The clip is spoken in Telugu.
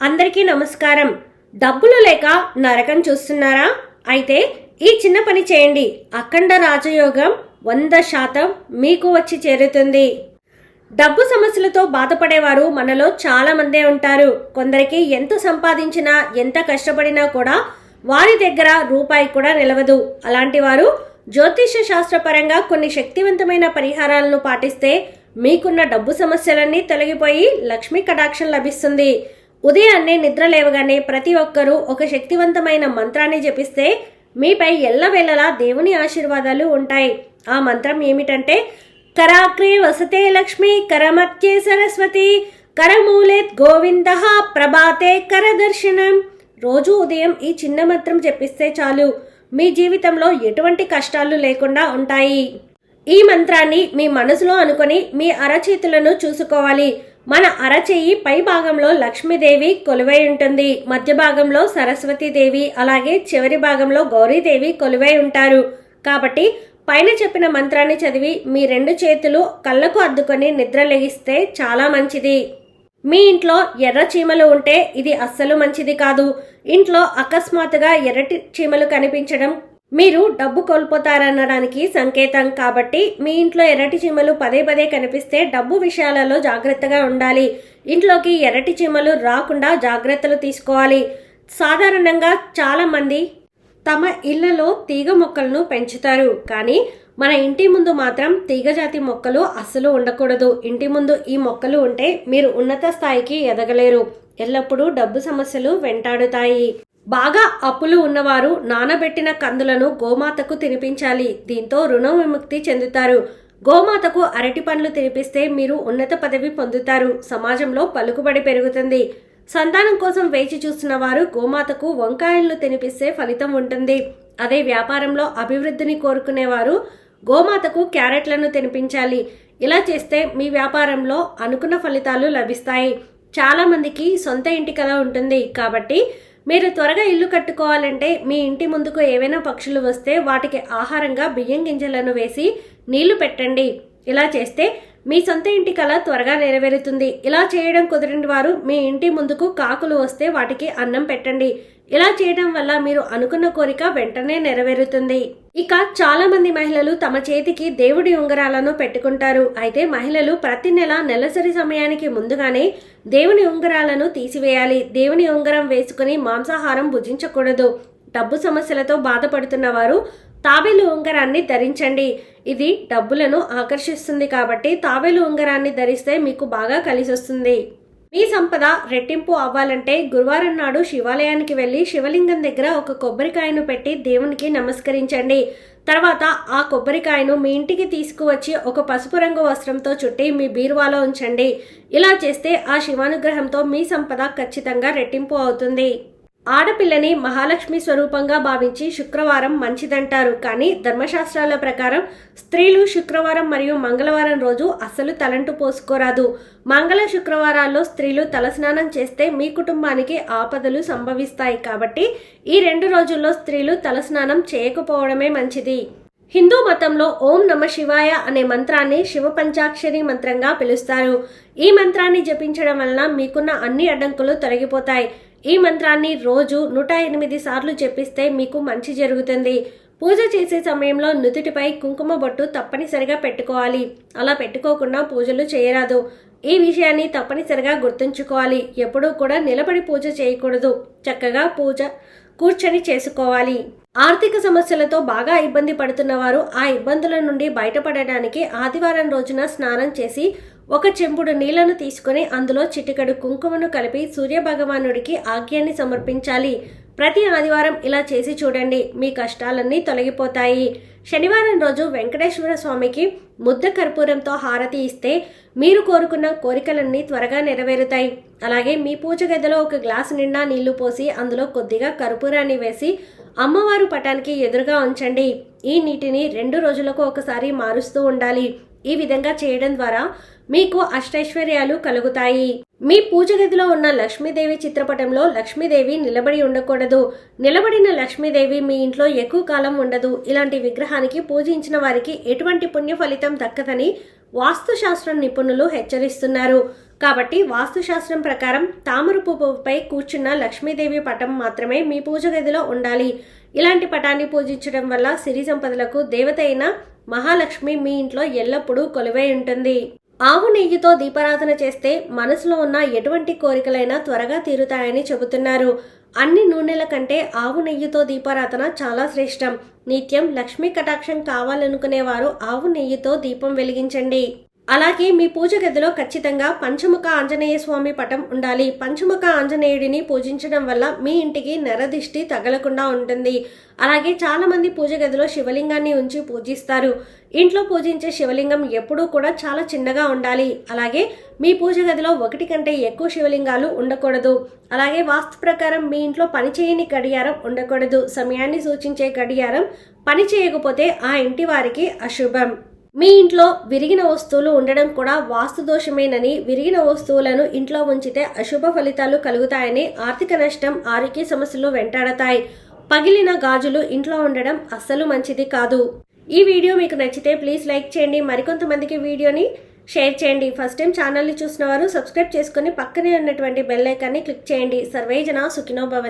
అందరికీ నమస్కారం. డబ్బులు లేక నరకం చూస్తున్నారా? అయితే ఈ చిన్న పని చేయండి. అఖండ రాజయోగం 100% మీకు వచ్చి చేరుతుంది. డబ్బు సమస్యలతో బాధపడేవారు మనలో చాలా మందే ఉంటారు. కొందరికి ఎంత సంపాదించినా ఎంత కష్టపడినా కూడా వారి దగ్గర రూపాయి కూడా నిలవదు. అలాంటి వారు జ్యోతిష శాస్త్రపరంగా కొన్ని శక్తివంతమైన పరిహారాలను పాటిస్తే మీకున్న డబ్బు సమస్యలన్నీ తొలగిపోయి లక్ష్మీ కటాక్షం లభిస్తుంది. ఉదయాన్నే నిద్ర లేవగానే ప్రతి ఒక్కరూ ఒక శక్తివంతమైన మంత్రాన్ని జపిస్తే మీపై ఎల్లవేళలా దేవుని ఆశీర్వాదాలు ఉంటాయి. ఆ మంత్రం ఏమిటంటే, కరాగ్రే వసతే లక్ష్మి, కరమధ్యే సరస్వతి, కరమూలేత్ గోవిందః, ప్రభాతే కరదర్శనం. రోజు ఉదయం ఈ చిన్న మంత్రం జపిస్తే చాలు, మీ జీవితంలో ఎటువంటి కష్టాలు లేకుండా ఉంటాయి. ఈ మంత్రాన్ని మీ మనసులో అనుకొని మీ అరచేతులను చూసుకోవాలి. మన అరచేయి పై భాగంలో లక్ష్మీదేవి కొలువై ఉంటుంది, మధ్య భాగంలో సరస్వతీదేవి, అలాగే చివరి భాగంలో గౌరీదేవి కొలువై ఉంటారు. కాబట్టి పైన చెప్పిన మంత్రాన్ని చదివి మీ 2 చేతులు కళ్ళకు అద్దుకొని నిద్ర లెగిస్తే చాలా మంచిది. మీ ఇంట్లో ఎర్ర చీమలు ఉంటే ఇది అస్సలు మంచిది కాదు. ఇంట్లో అకస్మాత్తుగా ఎర్రటి చీమలు కనిపించడం మీరు డబ్బు కోల్పోతారనడానికి సంకేతం. కాబట్టి మీ ఇంట్లో ఎర్రటి చీమలు పదే పదే కనిపిస్తే డబ్బు విషయాలలో జాగ్రత్తగా ఉండాలి. ఇంట్లోకి ఎర్రటి చీమలు రాకుండా జాగ్రత్తలు తీసుకోవాలి. సాధారణంగా చాలా మంది తమ ఇళ్లలో తీగ మొక్కలను పెంచుతారు, కానీ మన ఇంటి ముందు మాత్రం తీగజాతి మొక్కలు అస్సలు ఉండకూడదు. ఇంటి ముందు ఈ మొక్కలు ఉంటే మీరు ఉన్నత స్థాయికి ఎదగలేరు. ఎల్లప్పుడూ డబ్బు సమస్యలు వెంటాడుతాయి. బాగా అప్పులు ఉన్నవారు నానబెట్టిన కందులను గోమాతకు తినిపించాలి. దీంతో రుణ విముక్తి చెందుతారు. గోమాతకు అరటి పండ్లు తినిపిస్తే మీరు ఉన్నత పదవి పొందుతారు. సమాజంలో పలుకుబడి పెరుగుతుంది. సంతానం కోసం వేచి చూస్తున్న వారు గోమాతకు వంకాయలను తినిపిస్తే ఫలితం ఉంటుంది. అదే వ్యాపారంలో అభివృద్ధిని కోరుకునేవారు గోమాతకు క్యారెట్లను తినిపించాలి. ఇలా చేస్తే మీ వ్యాపారంలో అనుకున్న ఫలితాలు లభిస్తాయి. చాలా మందికి సొంత ఇంటి కల ఉంటుంది. కాబట్టి మీరు త్వరగా ఇల్లు కట్టుకోవాలంటే మీ ఇంటి ముందుకు ఏవైనా పక్షులు వస్తే వాటికి ఆహారంగా బియ్యం గింజలను వేసి నీళ్లు పెట్టండి. ఇలా చేస్తే మీ సొంత ఇంటి కల త్వరగా నెరవేరుతుంది. ఇలా చేయడం కుదరని వారు మీ ఇంటి ముందుకు కాకులు వస్తే వాటికి అన్నం పెట్టండి. ఇలా చేయడం వల్ల మీరు అనుకున్న కోరిక వెంటనే నెరవేరుతుంది. ఇక చాలా మంది మహిళలు తమ చేతికి దేవుడి ఉంగరాలను పెట్టుకుంటారు. అయితే మహిళలు ప్రతి నెల నెలసరి సమయానికి ముందుగానే దేవుని ఉంగరాలను తీసివేయాలి. దేవుని ఉంగరం వేసుకుని మాంసాహారం భుజించకూడదు. డబ్బు సమస్యలతో బాధపడుతున్న వారు తాబేలు ఉంగరాన్ని ధరించండి. ఇది డబ్బులను ఆకర్షిస్తుంది. కాబట్టి తాబేలు ఉంగరాన్ని ధరిస్తే మీకు బాగా కలిసి వస్తుంది. మీ సంపద రెట్టింపు అవ్వాలంటే గురువారం నాడు శివాలయానికి వెళ్ళి శివలింగం దగ్గర ఒక కొబ్బరికాయను పెట్టి దేవునికి నమస్కరించండి. తర్వాత ఆ కొబ్బరికాయను మీ ఇంటికి తీసుకువచ్చి ఒక పసుపు రంగు వస్త్రంతో చుట్టి మీ బీరువాలో ఉంచండి. ఇలా చేస్తే ఆ శివానుగ్రహంతో మీ సంపద ఖచ్చితంగా రెట్టింపు అవుతుంది. ఆడపిల్లని మహాలక్ష్మి స్వరూపంగా భావించి శుక్రవారం మంచిదంటారు. కానీ ధర్మశాస్త్రాల ప్రకారం స్త్రీలు శుక్రవారం మరియు మంగళవారం రోజు అస్సలు తలంటు పోసుకోరాదు. మంగళ శుక్రవారాల్లో స్త్రీలు తలస్నానం చేస్తే మీ కుటుంబానికి ఆపదలు సంభవిస్తాయి. కాబట్టి ఈ 2 రోజుల్లో స్త్రీలు తలస్నానం చేయకపోవడమే మంచిది. హిందూ మతంలో ఓం నమ శివాయ అనే మంత్రాన్ని శివ పంచాక్షరి మంత్రంగా పిలుస్తారు. ఈ మంత్రాన్ని జపించడం వలన మీకున్న అన్ని అడ్డంకులు తొలగిపోతాయి. ఈ మంత్రాన్ని రోజు 108 సార్లు జపిస్తే మీకు మంచి జరుగుతుంది. పూజ చేసే సమయంలో నుదుటిపై కుంకుమ బొట్టు తప్పనిసరిగా పెట్టుకోవాలి. అలా పెట్టుకోకుండా పూజలు చేయరాదు. ఈ విషయాన్ని తప్పనిసరిగా గుర్తుంచుకోవాలి. ఎప్పుడూ కూడా నిలబడి పూజ చేయకూడదు. చక్కగా పూజ కూర్చొని చేసుకోవాలి. ఆర్థిక సమస్యలతో బాగా ఇబ్బంది పడుతున్న వారు ఆ ఇబ్బందుల నుండి బయటపడడానికి ఆదివారం రోజున స్నానం చేసి ఒక చెంబుడు నీళ్లను తీసుకుని అందులో చిటికెడు కుంకుమను కలిపి సూర్యభగవానుడికి ఆజ్ఞాన్ని సమర్పించాలి. ప్రతి ఆదివారం ఇలా చేసి చూడండి, మీ కష్టాలన్నీ తొలగిపోతాయి. శనివారం రోజు వెంకటేశ్వర స్వామికి ముద్ద కర్పూరంతో హారతి ఇస్తే మీరు కోరుకున్న కోరికలన్నీ త్వరగా నెరవేరుతాయి. అలాగే మీ పూజ గదిలో ఒక గ్లాసు నిండా నీళ్లు పోసి అందులో కొద్దిగా కర్పూరాన్ని వేసి అమ్మవారు పటానికి ఎదురుగా ఉంచండి. ఈ నీటిని 2 రోజులకు ఒకసారి మారుస్తూ ఉండాలి. ఈ విధంగా చేయడం ద్వారా మీకు అష్టైశ్వర్యాలు కలుగుతాయి. మీ పూజ గదిలో ఉన్న లక్ష్మీదేవి చిత్రపటంలో లక్ష్మీదేవి నిలబడి ఉండకూడదు. నిలబడిన లక్ష్మీదేవి మీ ఇంట్లో ఎక్కువ కాలం ఉండదు. ఇలాంటి విగ్రహానికి పూజించిన వారికి ఎటువంటి పుణ్య ఫలితం దక్కదని వాస్తుశాస్త్ర నిపుణులు హెచ్చరిస్తున్నారు. కాబట్టి వాస్తుశాస్త్రం ప్రకారం తామర పువ్వుపై కూర్చున్న లక్ష్మీదేవి పటం మాత్రమే మీ పూజ గదిలో ఉండాలి. ఇలాంటి పటాన్ని పూజించడం వల్ల సిరి సంపదలకు దేవత అయిన మహాలక్ష్మి మీ ఇంట్లో ఎల్లప్పుడూ కొలువై ఉంటుంది. ఆవు నెయ్యితో దీపారాధన చేస్తే మనసులో ఉన్న ఎటువంటి కోరికలైనా త్వరగా తీరుతాయని చెబుతున్నారు. అన్ని నూనెల కంటే ఆవు నెయ్యితో దీపారాధన చాలా శ్రేష్టం. నిత్యం లక్ష్మీ కటాక్షం కావాలనుకునేవారు ఆవు నెయ్యితో దీపం వెలిగించండి. అలాగే మీ పూజ గదిలో ఖచ్చితంగా పంచముఖ ఆంజనేయ స్వామి పటం ఉండాలి. పంచముఖ ఆంజనేయుడిని పూజించడం వల్ల మీ ఇంటికి నరదిష్టి తగలకుండా ఉంటుంది. అలాగే చాలా మంది పూజ గదిలో శివలింగాన్ని ఉంచి పూజిస్తారు. ఇంట్లో పూజించే శివలింగం ఎప్పుడూ కూడా చాలా చిన్నగా ఉండాలి. అలాగే మీ పూజ గదిలో 1 కంటే ఎక్కువ శివలింగాలు ఉండకూడదు. అలాగే వాస్తు ప్రకారం మీ ఇంట్లో పనిచేయని గడియారం ఉండకూడదు. సమయాన్ని సూచించే గడియారం పని చేయకపోతే ఆ ఇంటి వారికి అశుభం. మీ ఇంట్లో విరిగిన వస్తువులు ఉండడం కూడా వాస్తు దోషమేనని, విరిగిన వస్తువులను ఇంట్లో ఉంచితే అశుభ ఫలితాలు కలుగుతాయని, ఆర్థిక నష్టం, ఆరోగ్య సమస్యలు వెంటాడతాయి. పగిలిన గాజులు ఇంట్లో ఉండడం అస్సలు మంచిది కాదు. ఈ వీడియో మీకు నచ్చితే ప్లీజ్ లైక్ చేయండి. మరికొంతమందికి వీడియోని షేర్ చేయండి. ఫస్ట్ టైం ఛానల్ని చూసిన వారు సబ్స్క్రైబ్ చేసుకుని పక్కనే ఉన్నటువంటి బెల్ ఐకాన్ని క్లిక్ చేయండి. సర్వేజన సుఖినో భవంతు.